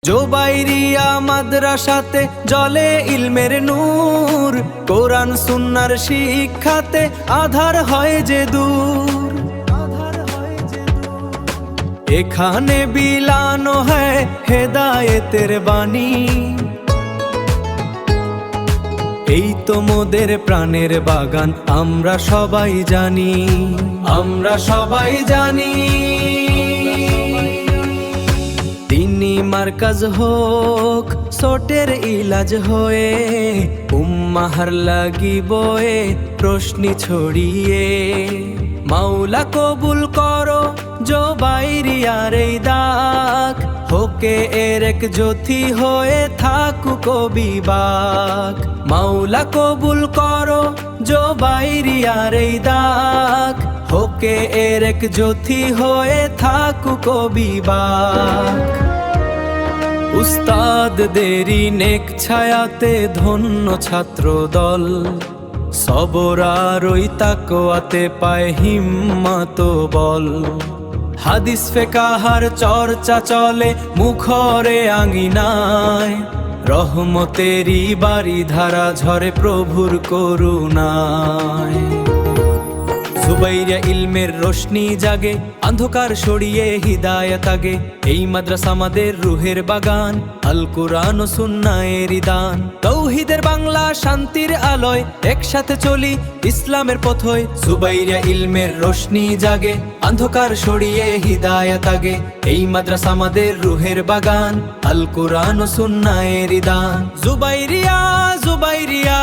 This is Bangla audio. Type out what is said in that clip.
জুবাইরিয়া মাদ্রাসাতে জ্বলে ইলমের নূর, কোরআন সুন্নাহর শিক্ষাতে আধার হয় যে দূর। এখানে বিলানো হয় হেদায়েতের বাণী, এই তো মোদের প্রাণের বাগান আমরা সবাই জানি, আমরা সবাই জানি। তিনি মার্কাজ হোক সোটের ইলাজ হয়ে, উম্মাহার লাগিবয়ে প্রশ্নি ছড়িয়ে। মাওলা কবুল করো জুবাইরিয়ার এই ডাক, হোকে এর এক জ্যোতি হয়ে থাকুক বিবাক। মাওলা কবুল করো জুবাইরিয়ার এই ডাক, হোকে এর এক জ্যোতি হয়ে থাকুক বিবাক। উস্তাদদেরই নেক ছায়াতে ধন্য ছাত্র দল, সবর আর ওই তাকওয়াতে পায় হিম্মত বল। হাদিস ফিকহের চর্চা চলে মুখরে আঙিনায়, রহমতেরই বারিধারা ঝরে প্রভুর করুণায়। জুবাইরিয়া ইলমের রোশনি জাগে, অন্ধকার সরিয়ে হিদায়াত আগে। এই মাদ্রাসা আমাদের রুহের বাগান, আল কুরআন ও সুন্নাহের দান। তাওহীদের বাংলা শান্তির আলোয় একসাথে চলি ইসলামের পথে। জুবাইরিয়া ইলমের রোশনি জাগে, অন্ধকার সরিয়ে হিদায়াত আগে। এই মাদ্রাসা আমাদের রুহের বাগান, আল কুরআন ও সুন্নাহের দান। জুবাইরিয়া জুবাইরিয়া